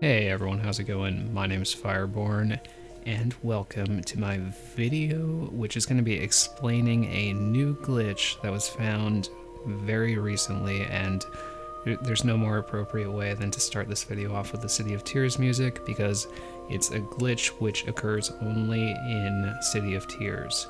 Hey everyone, how's it going? My name is Fireborn, and welcome to my video, which is going to be explaining a new glitch that was found very recently, and there's no more appropriate way than to start this video off with the City of Tears music, because it's a glitch which occurs only in City of Tears.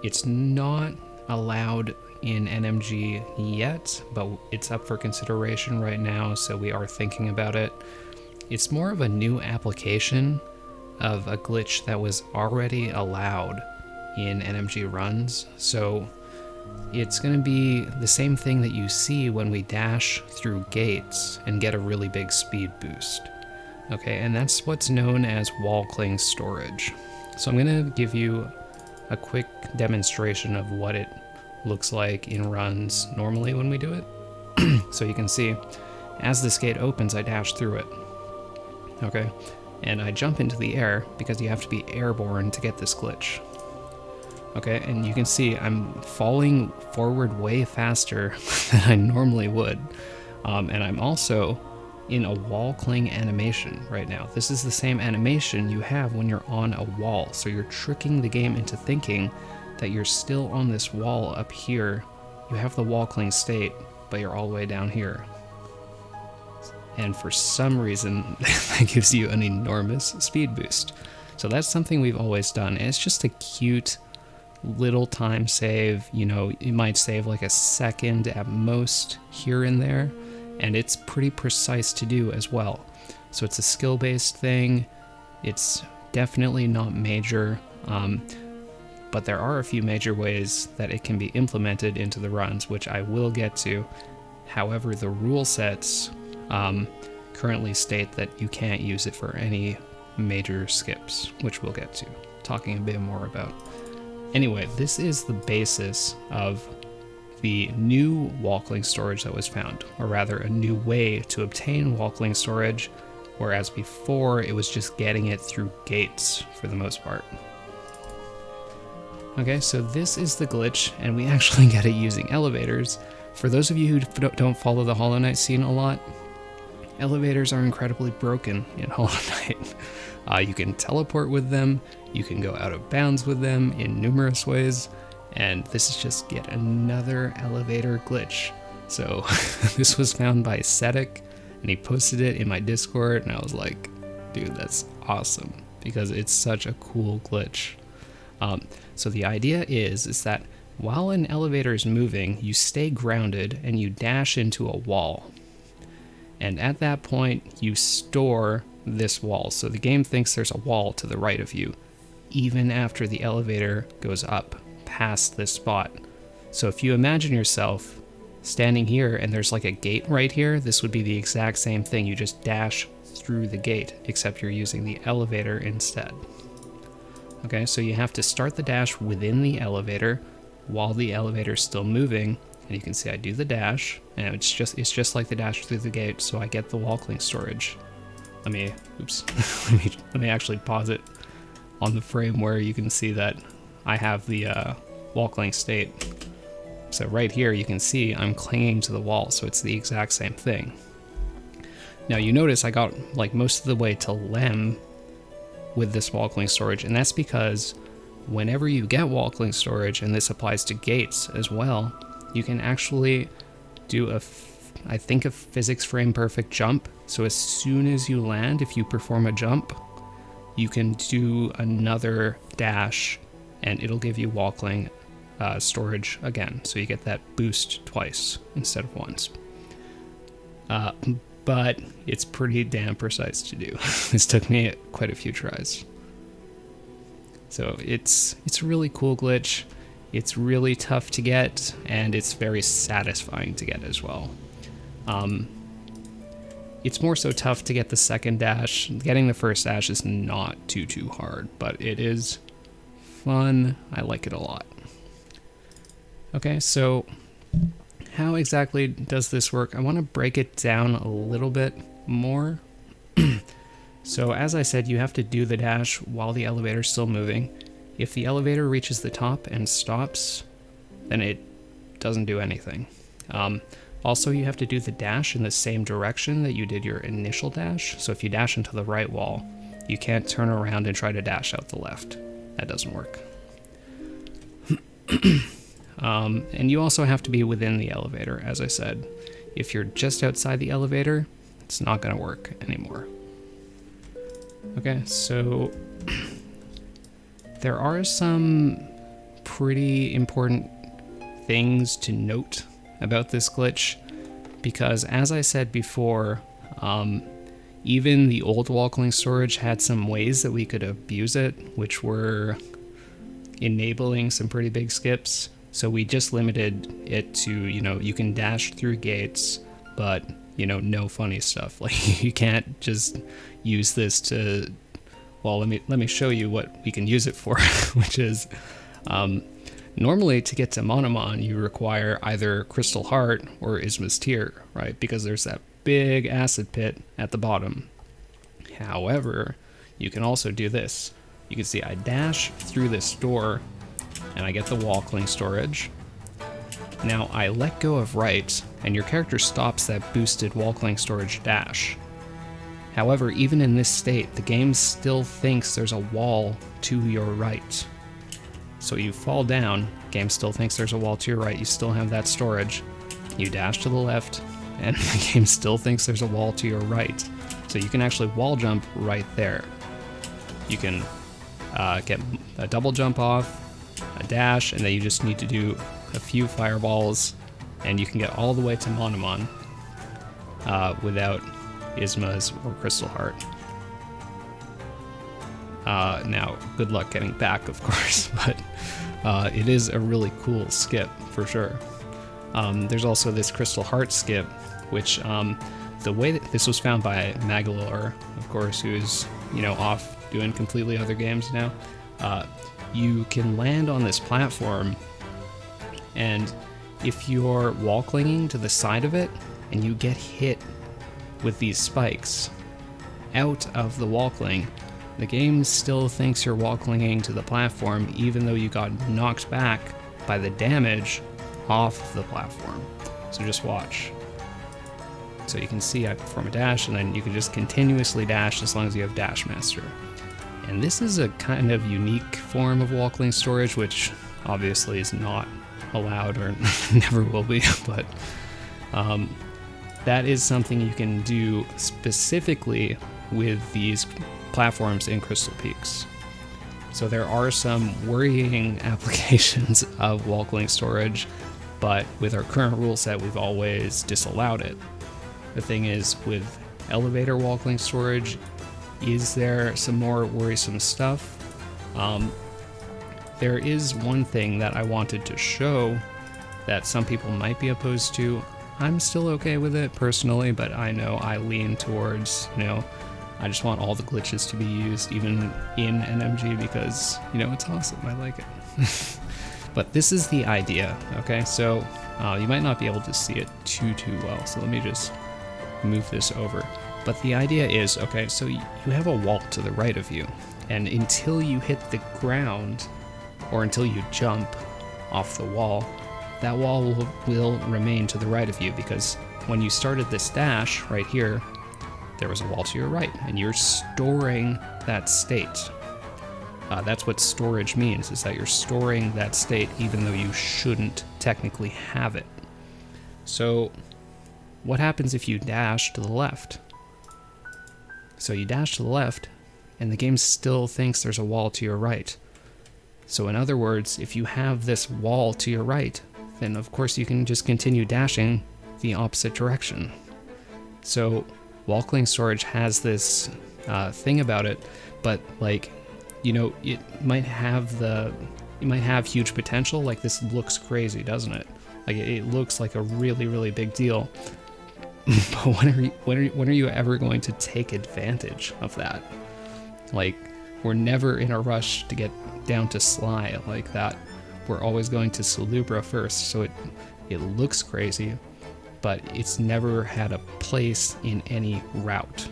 It's not allowed in NMG yet, but it's up for consideration right now, so we are thinking about it. It's more of a new application of a glitch that was already allowed in NMG runs. So it's going to be the same thing that you see when we dash through gates and get a really big speed boost. Okay, and that's what's known as Wallcling Storage. So I'm going to give you a quick demonstration of what it looks like in runs normally when we do it. So you can see, as this gate opens, I dash through it. Okay, and I jump into the air because you have to be airborne to get this glitch. Okay, and you can see I'm falling forward way faster than I normally would. And I'm also in a wall cling animation right now. This is the same animation you have when you're on a wall. So you're tricking the game into thinking that you're still on this wall up here. You have the wall cling state, but you're all the way down here. And for some reason, that gives you an enormous speed boost. So that's something we've always done. And it's just a cute little time save. You know, you might save like a second at most here and there. And it's pretty precise to do as well. So it's a skill-based thing. It's definitely not major. But there are a few major ways that it can be implemented into the runs, which I will get to. However, the rule sets currently state that you can't use it for any major skips, which we'll get to, talking a bit more about. Anyway, this is the basis of the new Wallcling storage that was found, or rather a new way to obtain Wallcling storage, whereas before it was just getting it through gates for the most part. Okay, so this is the glitch, and we actually get it using elevators. For those of you who don't follow the Hollow Knight scene a lot, elevators are incredibly broken in Hollow Knight. You can teleport with them, you can go out of bounds with them in numerous ways, and this is just yet another elevator glitch. So this was found by Cetic, and he posted it in my Discord, and I was like, dude, that's awesome, because it's such a cool glitch. So the idea is that while an elevator is moving, you stay grounded and you dash into a wall. And at that point, you store this wall. So the game thinks there's a wall to the right of you, even after the elevator goes up past this spot. So if you imagine yourself standing here and there's like a gate right here, this would be the exact same thing. You just dash through the gate, except you're using the elevator instead. Okay, so you have to start the dash within the elevator while the elevator is still moving. And you can see I do the dash, and it's just like the dash through the gate, so I get the Wallcling storage. Let me actually pause it on the frame where you can see that I have the Wallcling state. So right here you can see I'm clinging to the wall, so it's the exact same thing. Now you notice I got like most of the way to Lem with this Wallcling storage, and that's because whenever you get Wallcling storage, and this applies to gates as well, you can actually do I think a physics frame perfect jump. So as soon as you land, if you perform a jump, you can do another dash and it'll give you Wallcling storage again. So you get that boost twice instead of once. But it's pretty damn precise to do. This took me quite a few tries. So it's a really cool glitch. It's really tough to get, and it's very satisfying to get as well. It's more so tough to get the second dash. Getting the first dash is not too hard, but it is fun. I like it a lot. Okay, so how exactly does this work? I want to break it down a little bit more. So as I said, you have to do the dash while the elevator is still moving. If the elevator reaches the top and stops, then it doesn't do anything. Also, you have to do the dash in the same direction that you did your initial dash. So if you dash into the right wall, you can't turn around and try to dash out the left. That doesn't work. And you also have to be within the elevator, as I said. If you're just outside the elevator, it's not going to work anymore. Okay, so there are some pretty important things to note about this glitch, because as I said before, even the old Wallcling Storage had some ways that we could abuse it, which were enabling some pretty big skips. So we just limited it to, you can dash through gates, but, no funny stuff. Like, you can't just use this to, well, let me show you what we can use it for, which is, normally to get to Monomon, you require either Crystal Heart or Isma's Tear, right? Because there's that big acid pit at the bottom. However, you can also do this. You can see I dash through this door, and I get the Wallcling Storage. Now I let go of right, and your character stops that boosted Wallcling Storage dash. However, even in this state, the game still thinks there's a wall to your right. So you fall down, game still thinks there's a wall to your right, you still have that storage. You dash to the left, and the game still thinks there's a wall to your right. So you can actually wall jump right there. You can get a double jump off, a dash, and then you just need to do a few fireballs, and you can get all the way to Monomon without Isma's or Crystal Heart. Now, good luck getting back, of course, but it is a really cool skip, for sure. There's also this Crystal Heart skip, which the way that this was found by Magalore, of course, who's, off doing completely other games now. You can land on this platform, and if you're wall clinging to the side of it and you get hit with these spikes out of the wall cling, the game still thinks you're wall clinging to the platform, even though you got knocked back by the damage off the platform. So just watch. So you can see I perform a dash, and then you can just continuously dash as long as you have Dash Master. And this is a kind of unique form of Wallcling Storage, which obviously is not allowed or never will be, but that is something you can do specifically with these platforms in Crystal Peaks. So there are some worrying applications of Wallcling Storage, but with our current rule set, we've always disallowed it. The thing is, with Elevator Wallcling Storage, is there some more worrisome stuff? There is one thing that I wanted to show that some people might be opposed to. I'm still okay with it personally, but I know I lean towards, I just want all the glitches to be used, even in NMG, because, it's awesome. I like it. But this is the idea, okay? So you might not be able to see it too well, so let me just move this over. But the idea is, okay, so you have a wall to the right of you, and until you hit the ground, or until you jump off the wall, that wall will remain to the right of you, because when you started this dash right here, there was a wall to your right, and you're storing that state. That's what storage means, is that you're storing that state even though you shouldn't technically have it. So what happens if you dash to the left? So you dash to the left, and the game still thinks there's a wall to your right. So in other words, if you have this wall to your right, then of course you can just continue dashing the opposite direction. So Wallcling Storage has this thing about it, but it might have huge potential. Like, this looks crazy, doesn't it? Like, it looks like a really, really big deal. But when are you ever going to take advantage of that? Like, we're never in a rush to get down to Sly like that. We're always going to Salubra first, so it looks crazy, but it's never had a place in any route.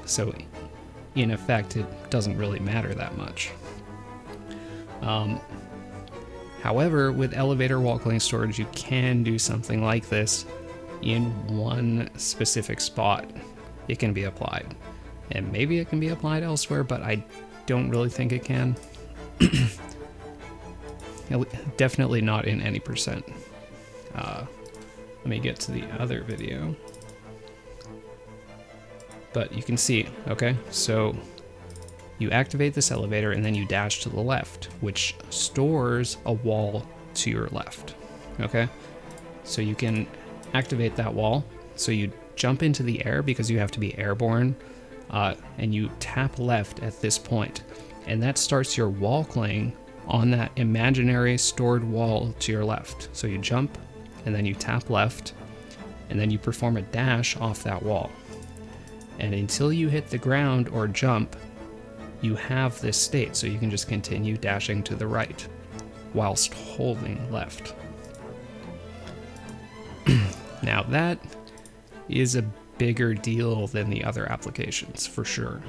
So in effect, it doesn't really matter that much. However, with Elevator Wallcling Storage, you can do something like this, in one specific spot, it can be applied. And maybe it can be applied elsewhere, but I don't really think it can. Definitely not in any percent. Let me get to the other video. But you can see, okay, so you activate this elevator and then you dash to the left, which stores a wall to your left, okay? So you can activate that wall. So you jump into the air because you have to be airborne, and you tap left at this point, and that starts your wallcling on that imaginary stored wall to your left. So you jump, and then you tap left, and then you perform a dash off that wall. And until you hit the ground or jump, you have this state, so you can just continue dashing to the right whilst holding left. Now that is a bigger deal than the other applications, for sure.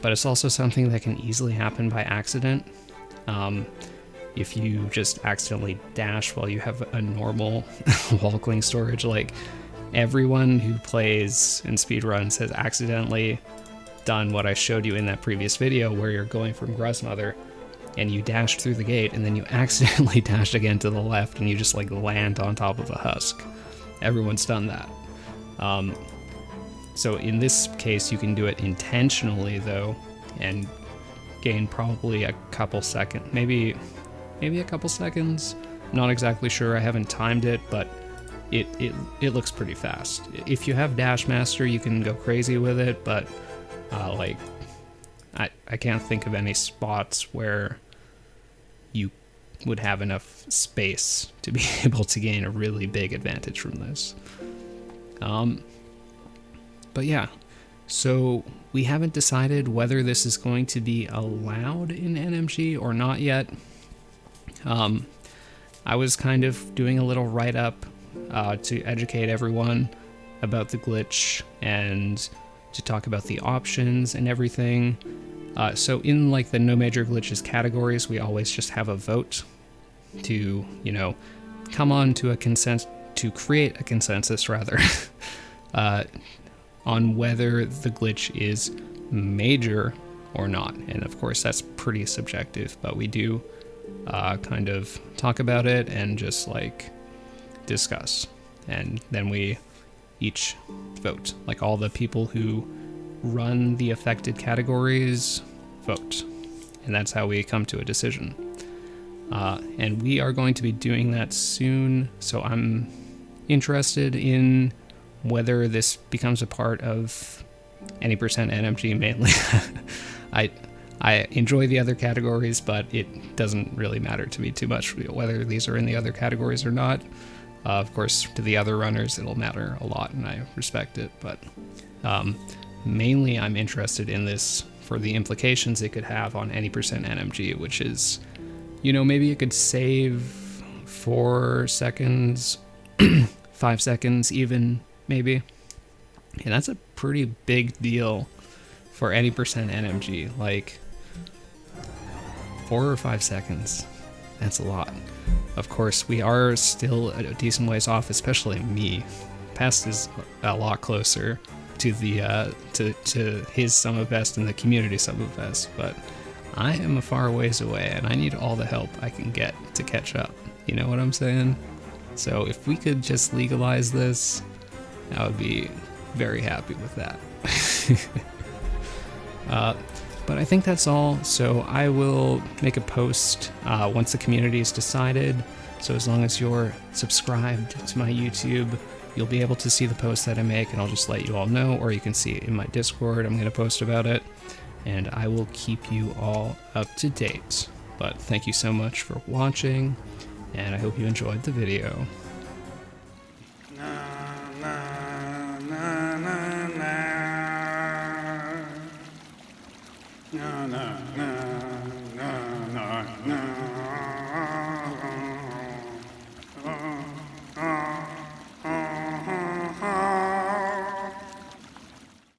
But it's also something that can easily happen by accident. If you just accidentally dash while you have a normal Wallcling storage, like everyone who plays in speedruns has accidentally done what I showed you in that previous video where you're going from Gruzmother and you dash through the gate and then you accidentally dash again to the left and you just like land on top of a husk. Everyone's done that. So in this case you can do it intentionally though and gain probably a couple seconds, maybe a couple seconds. Not exactly sure, I haven't timed it, but it looks pretty fast. If you have Dash Master, you can go crazy with it, but like I can't think of any spots where you would have enough space to be able to gain a really big advantage from this. But yeah, so we haven't decided whether this is going to be allowed in NMG or not yet. I was kind of doing a little write-up to educate everyone about the glitch and to talk about the options and everything. So in like the no major glitches categories, we always just have a vote to, you know, come on to a consensus, to create a consensus rather, on whether the glitch is major or not. And of course that's pretty subjective, but we do kind of talk about it and just like discuss, and then we each vote. Like all the people who run the affected categories vote, and that's how we come to a decision. And we are going to be doing that soon, so I'm interested in whether this becomes a part of any percent NMG mainly. I enjoy the other categories, but it doesn't really matter to me too much whether these are in the other categories or not. Of course, to the other runners, it'll matter a lot, and I respect it, but mainly I'm interested in this for the implications it could have on any percent NMG, which is, you know, maybe it could save 4 seconds, 5 seconds even, maybe. And that's a pretty big deal for any percent NMG, like 4 or 5 seconds. That's a lot. Of course, we are still a decent ways off, especially me. Pest is a lot closer to the to his Summer Best and the community Summer Best, but I am a far ways away, and I need all the help I can get to catch up. You know what I'm saying? So if we could just legalize this, I would be very happy with that. But I think that's all, so I will make a post once the community is decided. So as long as you're subscribed to my YouTube, you'll be able to see the posts that I make, and I'll just let you all know, or you can see it in my Discord. I'm going to post about it, and I will keep you all up to date. But thank you so much for watching, and I hope you enjoyed the video. No, no, no, no, no, no.